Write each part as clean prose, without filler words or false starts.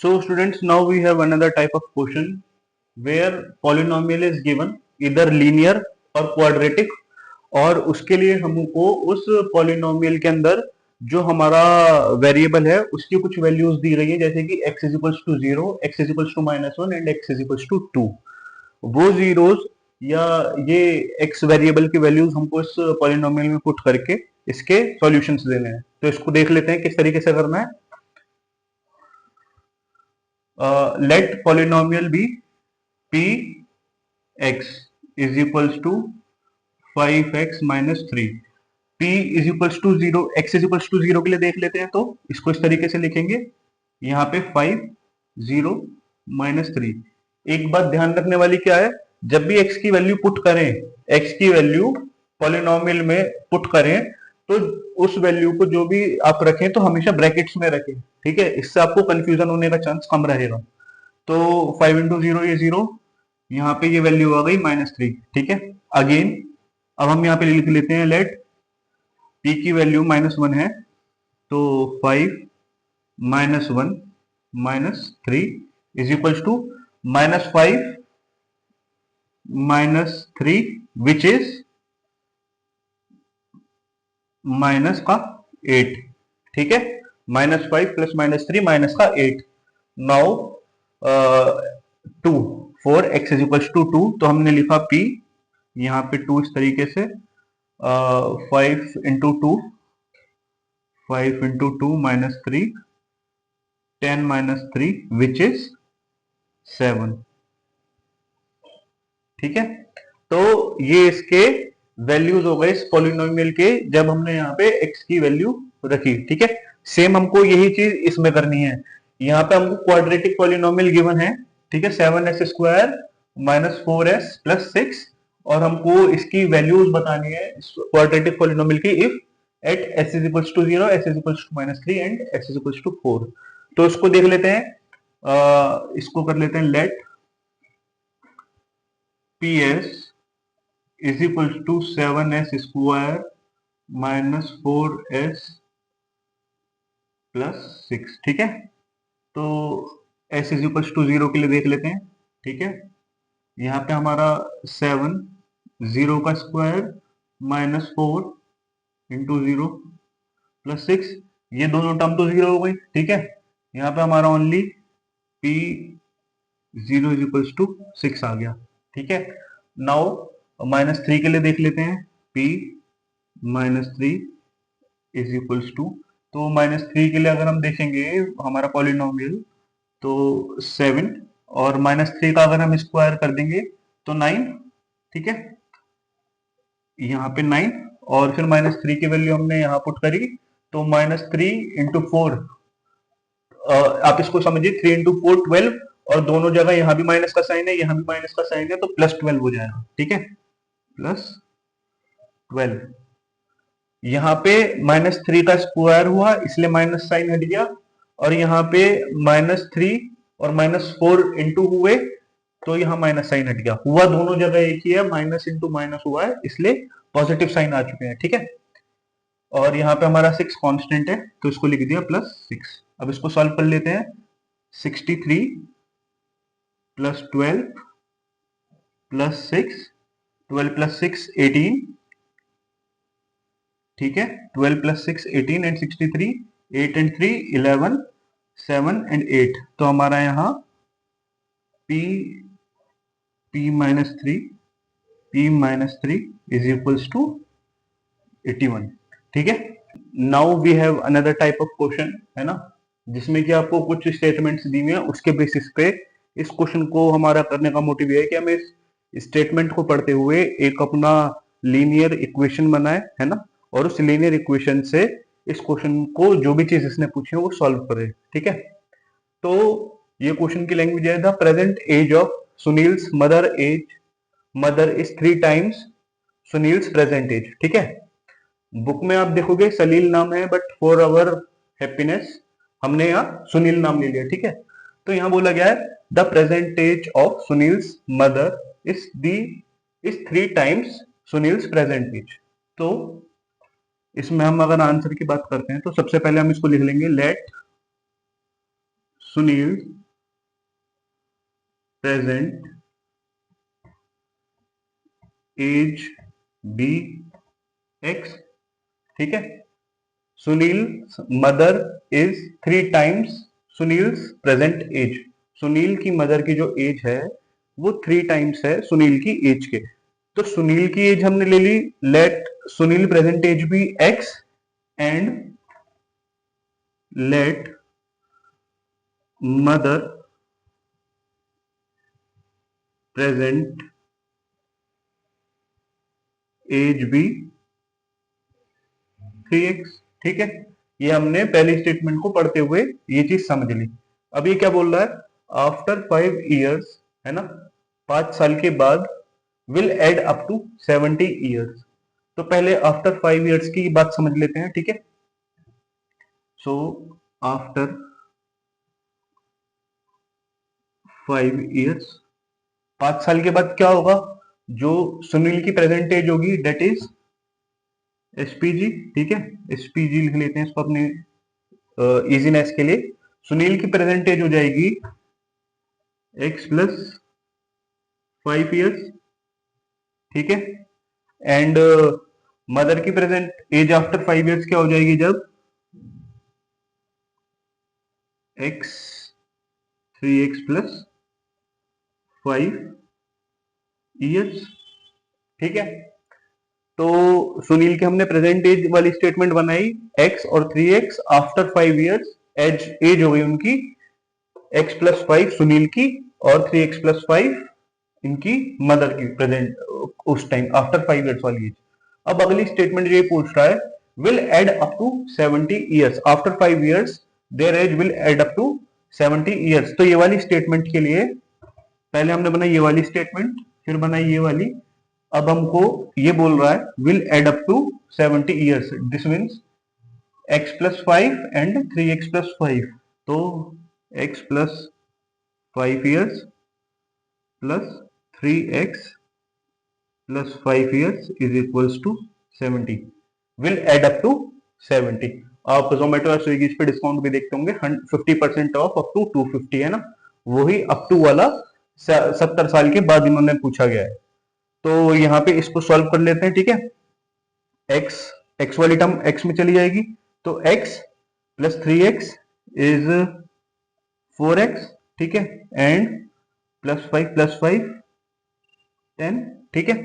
So students, now we have another type of question where polynomial is given either linear or quadratic, और उसके लिए हमको उस polynomial के अंदर जो हमारा वेरिएबल है उसकी कुछ वैल्यूज दी गई है, जैसे कि x is equals to 0, x is equals to -1 and x is equals to 2। वो जीरोस या ये x वेरिएबल की वैल्यूज हमको इस पॉलिनोमियल में पुट करके इसके सॉल्यूशंस देने हैं। तो इसको देख लेते हैं किस तरीके से करना है। Let polynomial be P x is equals to 5x minus 3। p is equals to 0, x is equals to 0 के लिए देख लेते हैं, तो इसको इस तरीके से लिखेंगे, यहाँ पे 5 0 -3। एक बात ध्यान रखने वाली क्या है, जब भी x की वैल्यू पुट करें, x की वैल्यू पॉलिनोमियल में पुट करें, तो उस वैल्यू को जो भी आप रखें तो हमेशा ब्रैकेट्स में रखें, ठीक है। इससे आपको कंफ्यूजन होने का चांस कम रहेगा। तो 5 इंटू 0 ये 0, यहाँ पे ये वैल्यू आ गई -3, ठीक है। अगेन अब हम यहाँ पे लिख लेते हैं लेट p की वैल्यू -1 है, तो 5 -1 -3 is equals to -5 -3 which is minus का 8, ठीक है। -5 प्लस -3 माइनस का 8। Now 2 4 x is equals to 2, तो हमने लिखा p, यहाँ पे 2 इस तरीके से, 5 इंटू 2, 5 इंटू 2 -3, 10 -3 विच इज 7, ठीक है। तो ये इसके वैल्यूज हो गए इस पॉलिनोमियल के, जब हमने यहाँ पे x की वैल्यू रखी, ठीक है। सेम हमको यही चीज इसमें करनी है। यहाँ पे हमको क्वाड्रेटिक पॉलिनोमियल गिवन है, ठीक है, 7s स्क्वायर -4s प्लस 6, और हमको इसकी वैल्यूज बतानी है क्वाड्रेटिक पॉलिनोमियल की if at s is equals to 0, s is equals to -3 and s is equals to 4। तो इसको देख लेते हैं, इसको कर लेते हैं let ps is equals to 7s square -4s plus 6, ठीक है। तो s इज इक्वल्स टू 0 के लिए देख लेते हैं, ठीक है। यहाँ पे हमारा 7 0 का स्क्वायर -4 इंटू 0 प्लस 6, ये दोनों टर्म तो 0 हो गई, ठीक है। यहाँ पे हमारा only p 0 is equals to 6 आ गया, ठीक है। नाउ -3 के लिए देख लेते हैं, p -3 इज इक्वल्स टू, तो -3 के लिए अगर हम देखेंगे हमारा पॉलिनोमियल, तो 7 और -3 का अगर हम स्क्वायर कर देंगे तो 9, ठीक है। यहाँ पे 9 और फिर -3 की वैल्यू हमने यहाँ पुट करी, तो -3 इंटू 4, आप इसको समझिए 3 इंटू 4 12, और दोनों जगह यहाँ भी माइनस का साइन है, यहाँ भी माइनस का साइन है, तो +12 हो जाएगा, ठीक है, +12। यहाँ पे -3 का स्क्वायर हुआ इसलिए माइनस साइन हट गया, और यहाँ पे -3 और -4 इंटू हुए तो यहाँ माइनस साइन हट गया, हुआ दोनों जगह एक ही है, माइनस इंटू माइनस हुआ है इसलिए पॉजिटिव साइन आ चुके हैं, ठीक है। और यहाँ पे हमारा 6 कांस्टेंट है, तो इसको लिख दिया +6। अब इसको सॉल्व कर लेते हैं, 63 प्लस 12 प्लस 6, 12 प्लस 6 18, ठीक है। 12 प्लस 6 18 एंड 63, 8 एंड 3 11, 7 एंड 8, तो हमारा यहाँ p minus 3 is equals to 81, ठीक है। Now we have another type of question, है ना, जिसमें कि आपको कुछ स्टेटमेंट्स दी हुई हैं, उसके बेसिस पे इस क्वेश्चन को हमारा करने का मोटिव है कि हम इस स्टेटमेंट को पढ़ते हुए एक अपना लीनियर इक्वेशन बनाए, है ना, और उस लीनियर इक्वेशन से इस क्वेश्चन को जो भी चीज इसने पूछी है वो सॉल्व करे, ठीक है। तो ये क्वेश्चन की लैंग्वेज है, the present age of Sunil's mother is 3 times Sunil's present age, ठीक है। बुक में आप देखोगे सलील नाम है, बट फॉर अवर हैप्पीनेस हमने यहाँ सुनील नाम ले लिया, ठीक है। तो यहाँ बोला गया है the present age of Sunil's mother is 3 times Sunil's present age. तो इसमें हम अगर आंसर की बात करते हैं तो सबसे पहले हम इसको लिख लेंगे let Sunil present age be x, ठीक है। Sunil mother is 3 times Sunil's present age, Sunil की मदर की जो एज है वो 3 टाइम्स है सुनील की एज के। तो सुनील की एज हमने ले ली, let Sunil present age be x and let mother present age be 3x, ठीक है। ये हमने पहली स्टेटमेंट को पढ़ते हुए ये चीज समझ ली। अब ये क्या बोल रहा है, आफ्टर 5 इयर्स, है ना, 5 साल के बाद, will add up to 70 years. तो पहले आफ्टर 5 इयर्स की बात समझ लेते हैं, ठीक है। सो आफ्टर 5 इयर्स, 5 साल के बाद क्या होगा, जो सुनील की प्रेजेंट एज होगी डेट इज एसपीजी, ठीक है। एसपीजी लिख लेते हैं इसको अपने इजीनेस के लिए। सुनील की प्रेजेंट एज हो जाएगी x प्लस 5 इयर्स, ठीक है। एंड मदर की प्रेजेंट एज आफ्टर 5 इयर्स क्या हो जाएगी, जब x 3x प्लस 5 इयर्स, ठीक है। तो सुनील की हमने प्रेजेंट एज वाली स्टेटमेंट बनाई, x और 3x after 5 years, as as हो गई उनकी x प्लस 5 सुनील की और 3x प्लस 5 इनकी मदर की प्रेजेंट उस टाइम आफ्टर 5 इयर्स वाली एज। अब अगली स्टेटमेंट ये पूछ रहा है, will add up to 70 years, after 5 years their age will add up to 70 years. तो ये वाली स्टेटमेंट के लिए पहले हमने बनाई ये वाली स्टेटमेंट, फिर बनाई ये वाली। अब हमको ये बोल रहा है will add up to 70 years, this means x plus 5 and 3x plus 5। तो x plus 5 years plus 3x plus 5 years is equals to 70, will add up to 70। आप जोमेटो या स्विगी पे डिस्काउंट भी देखते होंगे, 50% ऑफ अप टू 250, है ना, वही अप टू वाला 70 साल के बाद इन्होंने पूछा गया है। तो यहाँ पे इसको सॉल्व कर लेते हैं, ठीक है। x वाली टर्म x में चली जाएगी, तो x plus 3x is 4x, ठीक है, एंड प्लस 5 10, ठीक है,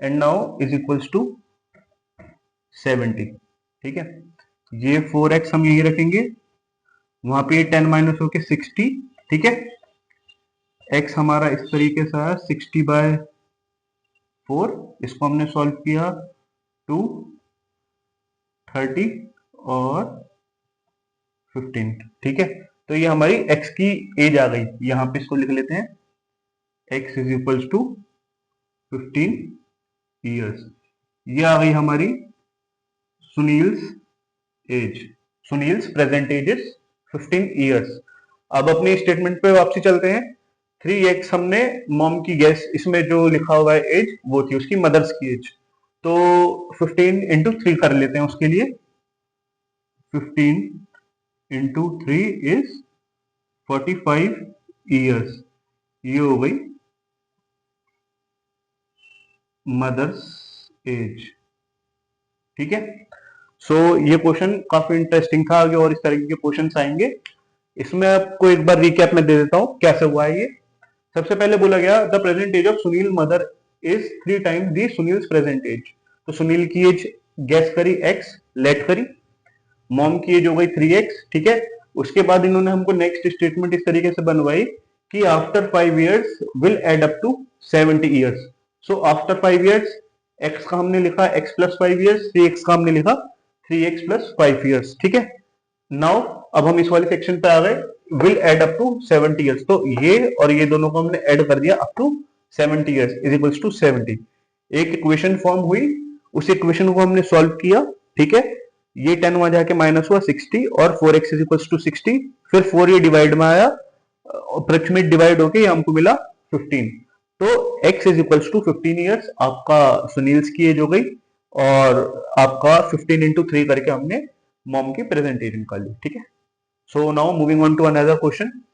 and now is equals to 70, ठीक है। ये 4x हम यही रखेंगे, वहां पे 10 माइनस होके 60, ठीक है। x हमारा इस तरीके से आया 60/4, इसको हमने सॉल्व किया 2 30 और 15, ठीक है। तो ये हमारी x की एज आ गई, यहां पे इसको लिख लेते हैं, x is equals to 15 years. ये आ गई हमारी Sunil's age, Sunil's present age is 15 years. अब अपनी स्टेटमेंट पे वापसी चलते हैं। 3x हमने मॉम की गैस, इसमें जो लिखा हुआ है एज वो थी उसकी मदर्स की एज, तो 15 इंटू 3 कर लेते हैं उसके लिए। 15 इंटू 3 इज 45 इयर्स, ये हो गई मदर्स एज, ठीक है। सो ये क्वेश्चन काफी इंटरेस्टिंग था, आगे और इस तरीके के क्वेश्चंस आएंगे। इसमें आपको एक बार रिकैप में दे देता हूं कैसे हुआ है ये। सबसे पहले बोला गया the present age of Sunil mother is 3 times the Sunil's present age. तो सुनील की एज गैस करी x, लेट करी, मॉम की एज हो गई 3x, ठीक है। उसके बाद इन्होंने हमको नेक्स्ट स्टेटमेंट इस तरीके से बनवाई कि after 5 years will add up to 70 years. So after 5 years x का हमने लिखा x प्लस 5 इयर्स, 3x का हमने लिखा 3x प्लस 5 इयर्स, ठीक है। नाउ अब हम इस वाले सेक्शन पे आ गए, will add up to 70 years. तो ये और ये दोनों को हमने ऐड कर दिया up to 70 years is equals to 70। एक इक्वेशन फॉर्म हुई, उस इक्वेशन को हमने सॉल्व किया, ठीक है। ये 10 वहां जाके माइनस हुआ 60 और 4x इज इक्वल्स टू 60, फिर 4 ये डिवाइड में आया, अप्रोक्सीमेट डिवाइड होके हमको मिला 15। तो x is equals to 15 years आपका सुनील्स की एज हो गई, और आपका 15 इंटू 3 करके हमने मॉम की प्रेजेंट एज निकाली, ठीक है। So now moving on to another question.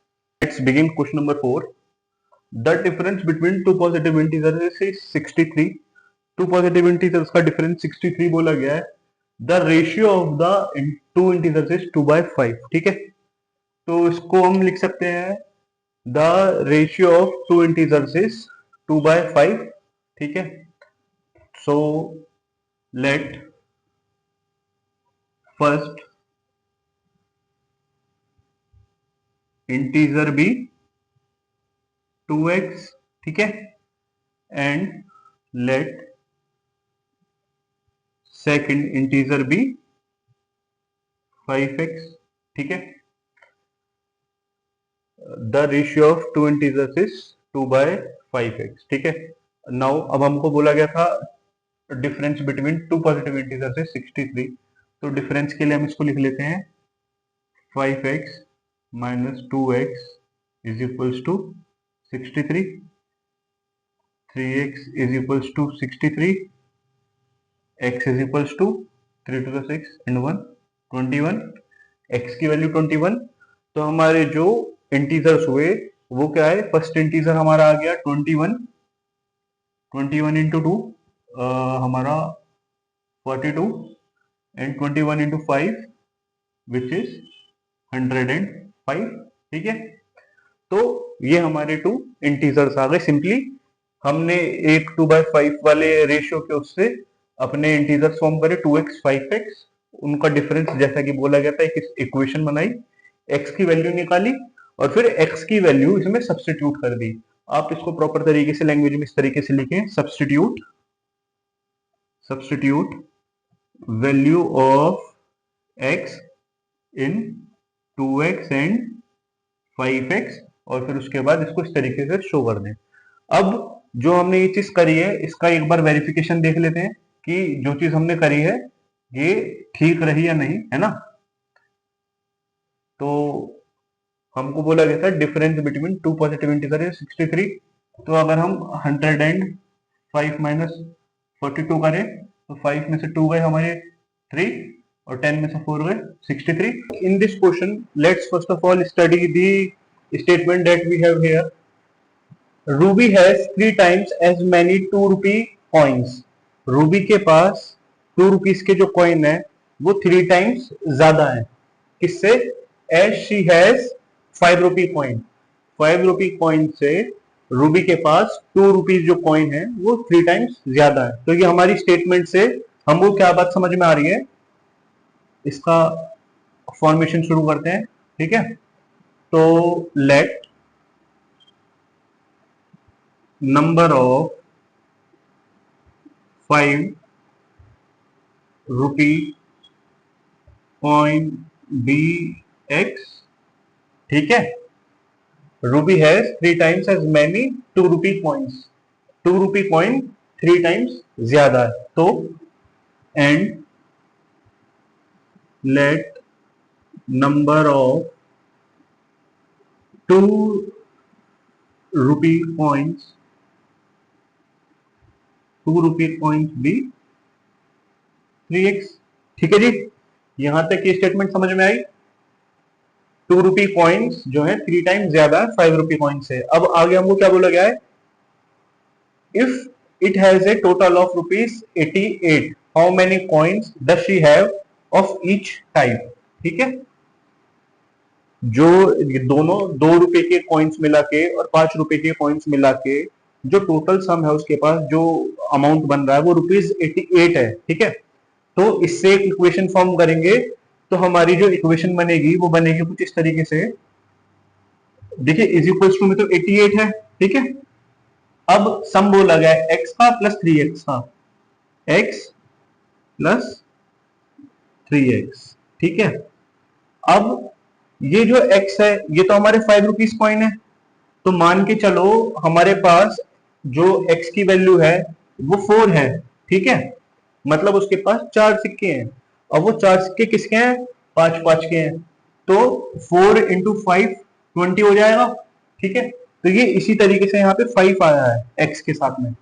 Let's begin question number 4. The difference between two positive integers is 63. Two positive integers का डिफरेंस 63 बोला गया है. The ratio of the two integers is 2/5. ठीक है, तो इसको हम लिख सकते हैं the ratio of two integers is 2/5. ठीक है, so let first integer be 2x. ठीक है, and let second integer be 5x. ठीक है, the ratio of two integers is 2/5x. ठीक है, नाउ अब हमको बोला गया था difference between two positive integers is 63. तो डिफरेंस के लिए हम इसको लिख लेते हैं 5x minus 2x is equals to 63. 3x is equals to 63. x is equals to 3 to the 6 and 1 21. x की वैल्यू 21. तो हमारे जो इंटीजर्स हुए वो क्या है, फर्स्ट इंटीजर हमारा आ गया 21. 21 इंटू 2 हमारा 42 एंड 21 इंटू 5 विच इज 105. ठीक है, तो ये हमारे टू इंटीजर्स आ गए. सिंपली हमने एक 2/5 वाले रेशियो के उससे अपने इंटीजर्स फॉर्म करे 2x 5x. उनका डिफरेंस जैसा कि बोला गया था एक इक्वेशन बनाई, x की वैल्यू निकाली और फिर x की वैल्यू इसमें सब्स्टिट्यूट कर दी. आप इसको प्रॉपर तरीके से लैंग्वेज में इस तरीके से लिखें, substitute value of x in 2x and 5x और फिर उसके बाद इसको इस तरीके से शो कर दें. अब जो हमने ये चीज करी है इसका एक बार वेरिफिकेशन देख लेते हैं कि जो चीज हमने करी है ये ठीक रही या नहीं, है ना. तो हमको बोला गया था difference between two positive integer है 63. तो अगर हम 105 माइनस 42 करें तो 5 में से 2 गए हमारे 3 और 10 में से 4 गए 63. In this question let's first of all study the statement that we have here. Ruby has 3 times as many 2 rupee coins. Ruby के पास 2 rupees के जो कॉइन है वो 3 times ज्यादा है. किससे? As she has 5 rupee coin. 5 rupee coin से रूबी के पास 2 rupees जो कॉइन है वो 3 times ज्यादा है. तो ये हमारी स्टेटमेंट से हमको क्या बात समझ में आ रही है, इसका फॉर्मेशन शुरू करते हैं. ठीक है, तो let number of 5 rupee coin be x. ठीक है, Ruby has 3 times as many 2 rupee coins. 2 rupee coin 3 times ज्यादा है. तो and let number of 2 rupee coins 2 rupee coins भी 3x. ठीक है जी, यहां तक ये स्टेटमेंट समझ में आई. 2 rupee coins जो है 3 times ज्यादा है 5 rupee coin से. अब आगे हमको क्या बोला गया है, if it has a total of ₹88 how many coins does she have of each type. ठीक है, जो दोनों 2 रुपए के कॉइन्स मिला के और 5 रुपए के कॉइन्स मिला के जो टोटल सम है उसके पास जो अमाउंट बन रहा है वो ₹88 है. ठीक है, तो इससे एक इक्वेशन फॉर्म करेंगे तो हमारी जो इक्वेशन बनेगी वो बनेगी कुछ इस तरीके से. देखिए इज इक्वल्स टू में तो 88 है. ठीक है, अब सम बोला गया है x का प्लस 3x का, x प्लस 3x. ठीक है, अब ये जो x है ये तो हमारे 5 रुपीज कॉइन है. तो मान के चलो हमारे पास जो x की वैल्यू है वो 4 है. ठीक है, मतलब उसके पास 4 सिक्के हैं और वो 4 सिक्के किसके हैं, 5 के हैं. तो 4 इंटू 5 20 हो जाएगा. ठीक है, तो ये इसी तरीके से यहाँ पे 5 आया है x के साथ में.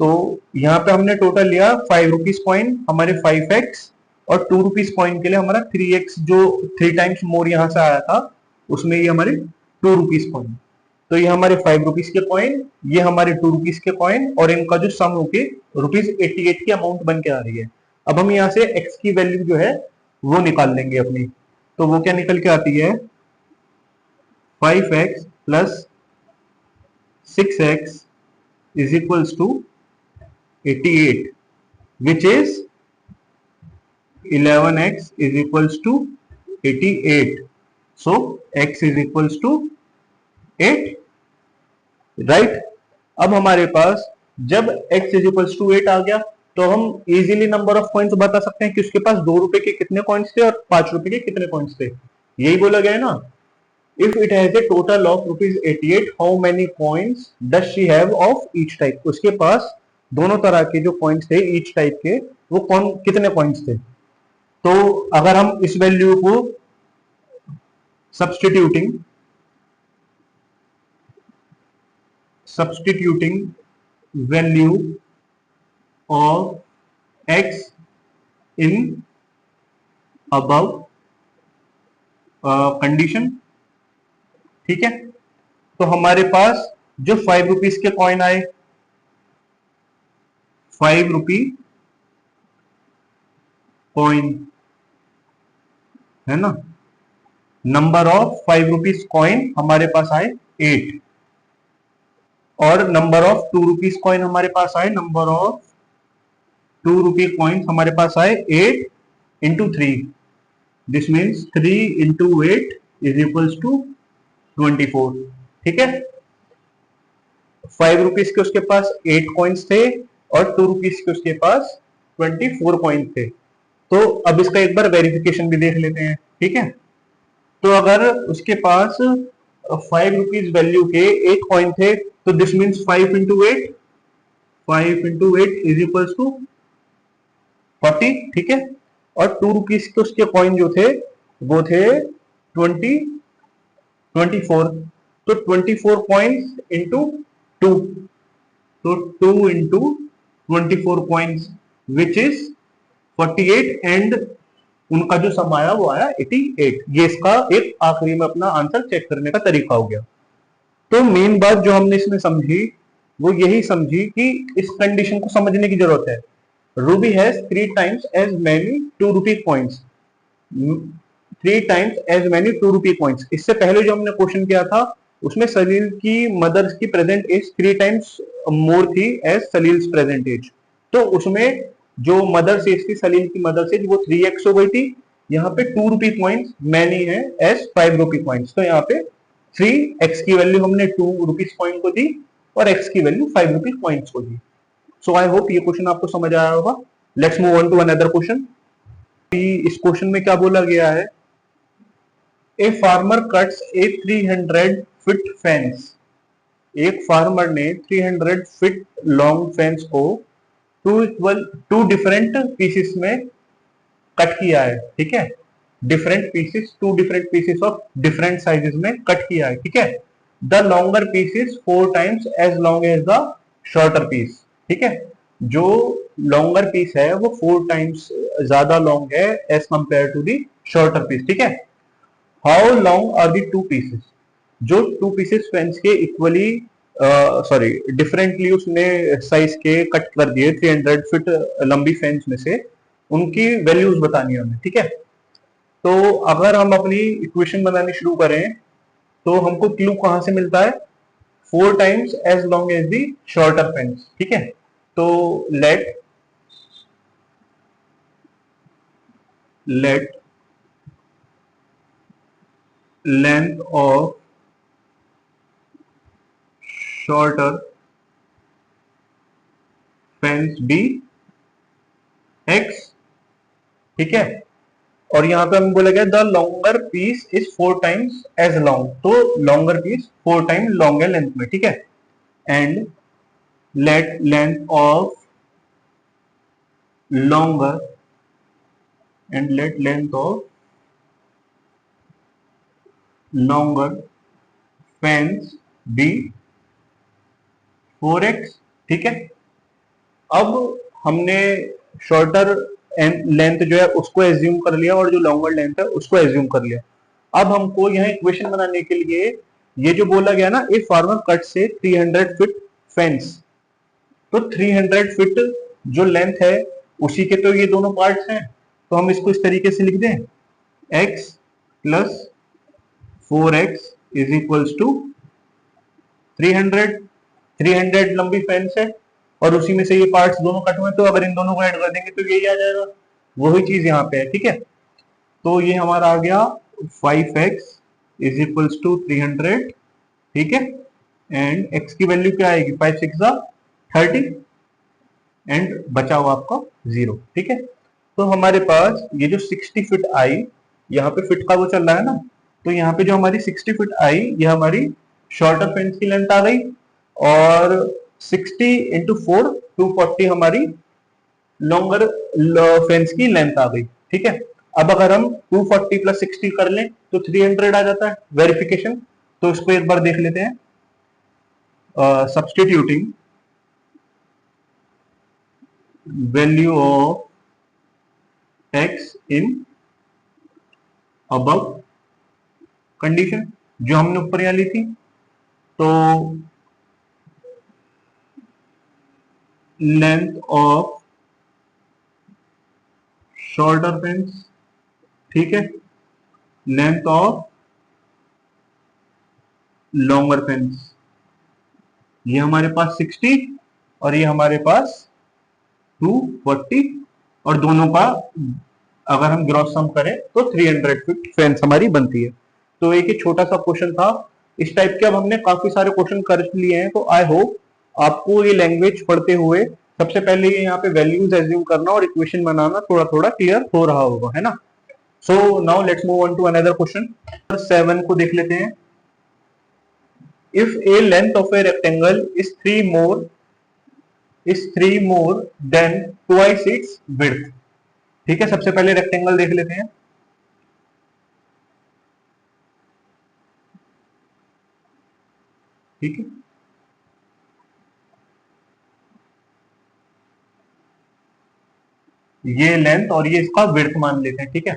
तो यहाँ पे हमने टोटल लिया 5 रुपीज कॉइन हमारे 5x और 2 रुपीज कॉइन के लिए हमारा 3x जो 3 टाइम्स मोर यहां से आया था उसमें ये हमारे 2 रुपीज कॉइन। तो ये हमारे 5 रुपीज के कॉइन, ये हमारे 2 रुपीज के कॉइन, और इनका जो सम होके ₹88 की अमाउंट बन के आ रही है। अब हम यहाँ से x की वैल्यू जो है वो निकाल लेंगे अपनी। तो वो क्या निकल के आती है, 5x plus 6x is equals to 88, which is 11x is equals to 88. So x is equals to 8, right? अब हमारे पास जब x is equals to 8 आ गया तो हम इजीली नंबर ऑफ कॉइन्स बता सकते हैं कि उसके पास 2 रुपए के कितने कॉइन्स थे और 5 रुपए के कितने कॉइन्स थे। यही बोला गया है ना, if it has a total of ₹88, how many coins does she have of each type. उसके पास दोनों तरह के जो कॉइन्स थे ईच टाइप के, वो कौन कितने कॉइन्स थे। तो अगर हम इस वैल्यू को substituting value of x in above condition, ठीक है, तो हमारे पास जो 5 रुपीज के कॉइन आए, 5 रुपी कॉइन है ना, नंबर ऑफ 5 रुपीज कॉइन हमारे पास आए 8, और नंबर ऑफ 2 रुपीज कॉइन हमारे पास आए, नंबर ऑफ 2 रुपी कॉइन हमारे पास आए 8 into 3, this means 3 into 8 is equals to 24, ठीक है। 5 रुपीज के उसके पास 8 कॉइन्स थे और 2 रुपीज के उसके पास 24 कॉइन थे। तो अब इसका एक बार वेरिफिकेशन भी देख लेते हैं, ठीक है। तो अगर उसके पास 5 रुपीज वैल्यू के 8 कॉइन थे तो this means 5 into 8, 5 into 8 is equals to 40, ठीक है। और 2 रुपीज के उसके कॉइन जो थे वो थे 24, तो 24 कॉइन्स इंटू 2, तो 2 into 24 coins which is 48, and उनका जो सम आया वो आया 88। ये इसका एक आखिरी में अपना आंसर चेक करने का तरीका हो गया। तो मेन बात जो हमने इसमें समझी वो यही समझी कि इस कंडीशन को समझने की जरूरत है। Ruby has 3 times as many 2 rupee coins, 3 times as many 2 rupee coins. इससे पहले जो हमने क्वेश्चन किया था उसमें सलील की मदर्स की प्रेजेंट एज 3 टाइम्स मोर थी एज सलील्स प्रेजेंट एज। तो उसमें जो मदर्स एज थी, सलील की मदर्स एज, वो 3x हो गई थी। यहाँ पे 2 रुपी कॉइन्स मैनी है एज 5 रुपी कॉइन्स, तो यहाँ पे 3x की वैल्यू हमने 2 रुपीज कॉइन को दी और x की वैल्यू 5 रुपी कॉइन्स को दी। सो आई होप ये क्वेश्चन आपको समझ आया होगा। Let's move on to another question. इस क्वेश्चन में क्या बोला गया है, a farmer cuts a 300 feet fence. एक फार्मर ने 300 फीट लॉन्ग फेंस को टू डिफरेंट पीसेस में कट किया है, ठीक है। Different pieces, 2 different pieces of different sizes में कट किया है, ठीक है। The longer piece is 4 times as long as the shorter piece, ठीक है। जो लॉन्गर पीस है वो 4 टाइम्स ज्यादा लॉन्ग है as compare to the shorter piece, ठीक है। How long are the 2 pieces. जो 2 पीसेस फेंस के इक्वली सॉरी डिफरेंटली उसने साइज के कट कर दिए 300 फीट लंबी फेंस में से, उनकी वैल्यूज बतानी है हमें, ठीक है। तो अगर हम अपनी इक्वेशन बनानी शुरू करें तो हमको क्लू कहां से मिलता है, 4 times as long as the shorter fence, ठीक है। तो let length of shorter fence be x, ठीक है। और यहां पे हम बोला गया the longer piece is 4 times as long, तो लॉन्गर पीस 4 टाइम लॉन्ग है लेंथ में, ठीक है। And let length of longer fence be 4x, ठीक है। अब हमने शॉर्टर लेंथ जो है उसको एज्यूम कर लिया और जो लॉन्गर लेंथ है उसको एज्यूम कर लिया। अब हमको यहाँ इक्वेशन बनाने के लिए ये जो बोला गया ना, इफ फार्मर कट से 300 फीट फेंस, तो 300 फीट जो लेंथ है उसी के तो ये दोनों पार्ट्स हैं, तो हम इसको इस तरीके से लिख दें, x plus 4x is equals to 300। 300 लंबी फेंस है और उसी में से ये पार्ट्स दोनों कट हुए, तो अगर इन दोनों को ऐड कर देंगे तो यही आ जाएगा, वही चीज यहाँ पे है। ठीक है, तो ये हमारा आ गया 5x इज इक्वल्स टू 300। ठीक है, एंड x की वैल्यू क्या आएगी, 5 6 30 एंड बचा हुआ आपका 0। ठीक है, तो हमारे पास ये जो 60 फीट आई, यहाँ पे फिट का वो चल रहा है ना, तो यहाँ पे जो हमारी 60 फीट आई ये हमारी शॉर्टर फेंस की लेंथ आ गई, और 60 इंटू 4 240 हमारी लॉन्गर फेंस की लेंथ आ गई। ठीक है, अब अगर हम 240 प्लस 60 कर लें तो 300 आ जाता है, वेरिफिकेशन। तो इसको एक बार देख लेते हैं, substituting value of x in above condition जो हमने ऊपर यहां ली थी, तो लेंथ ऑफ शॉर्टर फेंस, ठीक है, लेंथ ऑफ लॉन्गर फेंस, ये हमारे पास 60 और ये हमारे पास 240, और दोनों का अगर हम ग्रॉस सम करें तो 300 फीट फेंस हमारी बनती है। तो एक ही छोटा सा क्वेश्चन था इस टाइप के। अब हमने काफी सारे क्वेश्चन कर लिए हैं, तो आई होप आपको ये लैंग्वेज पढ़ते हुए सबसे पहले ये यहाँ पे वैल्यूज एज्यूम करना और इक्वेशन बनाना थोड़ा थोड़ा क्लियर हो रहा होगा, है ना। So now let's move on to another question. 7 को देख लेते हैं। If a length of a rectangle is three more than twice its width. ठीक है, सबसे पहले रेक्टेंगल देख लेते हैं। ठीक है, ये लेंथ और ये इसका विड्थ मान लेते हैं। ठीक है,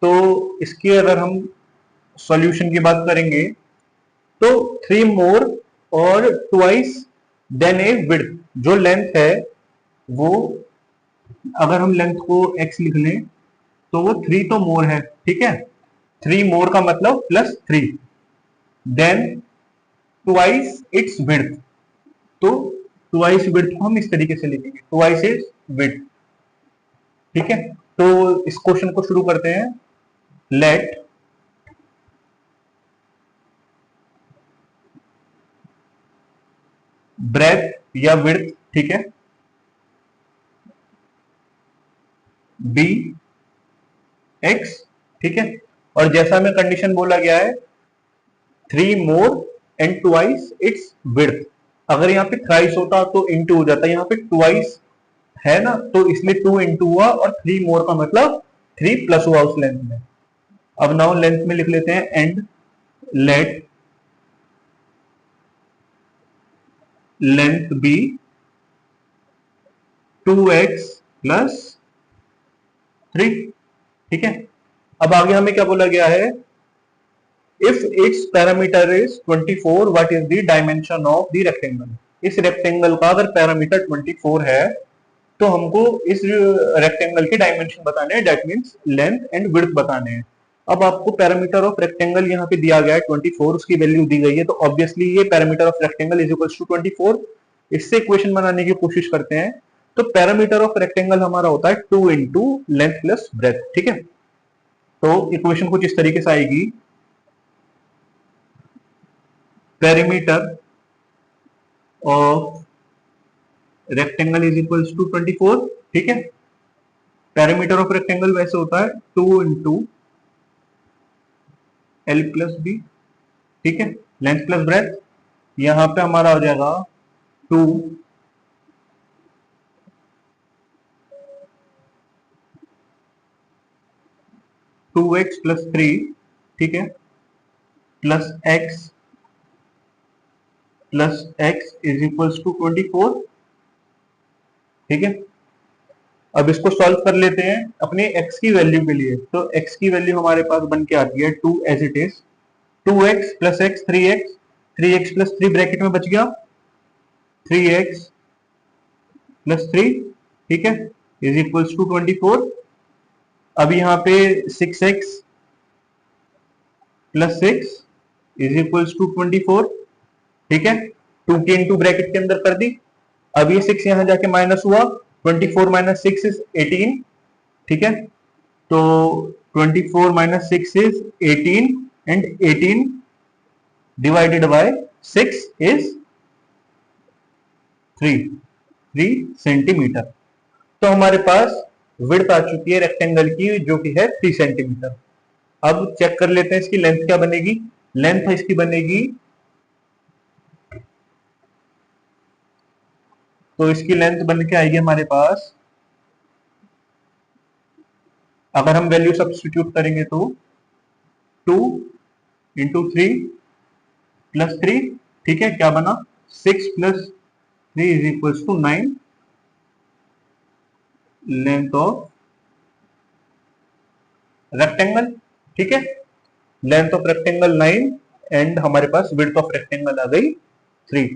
तो इसकी अगर हम सॉल्यूशन की बात करेंगे तो 3 मोर और ट्वाइस देन ए विड्थ, जो लेंथ है वो, अगर हम लेंथ को x लिख लें तो वो 3 तो मोर है। ठीक है, 3 मोर का मतलब plus 3, then twice its width, तो ट्वाइस विड्थ को हम इस तरीके से लिखेंगे, ट्वाइस इट्स विड्थ। ठीक है, तो इस क्वेश्चन को शुरू करते हैं। लेट ब्रेथ या विड्थ, ठीक है, बी एक्स। ठीक है, और जैसा हमें कंडीशन बोला गया है 3 more and twice its width, अगर यहाँ पे थ्राइस होता तो इंटू हो जाता, यहाँ पे ट्वाइस है ना, तो इसलिए 2 इंटू हुआ, और 3 मोर का मतलब 3 प्लस हुआ उस लेंथ में। अब नाउ लेंथ में लिख लेते हैं and let length be 2x plus 3। ठीक है, अब आगे हमें क्या बोला गया है, if it's parameter is 24 what is the dimension of the rectangle. इस रेक्टेंगल का अगर पैरामीटर 24 है तो हमको इस रेक्टेंगल के डायमेंशन बताने हैं, that means length and width बताने हैं। अब आपको पैरामीटर ऑफ रेक्टेंगल यहाँ पे दिया गया है 24, उसकी वैल्यू दी गई है, तो ऑब्वियसली ये parameter of rectangle is equals to 24। इससे इक्वेशन बनाने की कोशिश करते हैं, तो पैरामीटर ऑफ रेक्टेंगल हमारा होता है 2 इंटू लेंथ प्लस ब्रेथ। ठीक है, तो इक्वेशन कुछ इस तरीके से आएगी, perimeter of rectangle is equals to 24। ठीक है, पेरीमीटर ऑफ रेक्टेंगल वैसे होता है 2 इंटू एल प्लस बी। ठीक है, लेंथ प्लस ब्रेथ, यहां पे हमारा हो जाएगा 2 2x प्लस 3, ठीक है, plus x is equals to 24। ठीक है, अब इसको सॉल्व कर लेते हैं अपने x की वैल्यू के लिए। तो x की वैल्यू हमारे पास बन के आती है 2 as it is 2x plus x 3x 3x plus 3 bracket में बच गया 3x प्लस 3, ठीक है, इज इक्वल्स टू 24। अब यहाँ पे 6x plus 6 is equals to 24, ठीक है, 2 की इंटू ब्रैकेट के अंदर कर दी। अब ये 6 यहां जाके माइनस हुआ, 24 माइनस 6 इज 18, ठीक है, तो 24 minus 6 is 18 and 18 divided by 6 is 3 centimetre. तो हमारे पास विड्थ आ चुकी है रेक्टेंगल की जो कि है 3 सेंटीमीटर। अब चेक कर लेते हैं इसकी लेंथ क्या बनेगी। लेंथ इसकी बनेगी, तो इसकी लेंथ बन के आएगी हमारे पास, अगर हम वैल्यू सब्स्टिट्यूट करेंगे तो 2 इंटू 3 प्लस 3, ठीक है, क्या बना 6 plus 3 is equals to 9 length of rectangle, ठीक है, लेंथ ऑफ रेक्टेंगल 9 एंड हमारे पास विड्थ ऑफ रेक्टेंगल आ गई 3।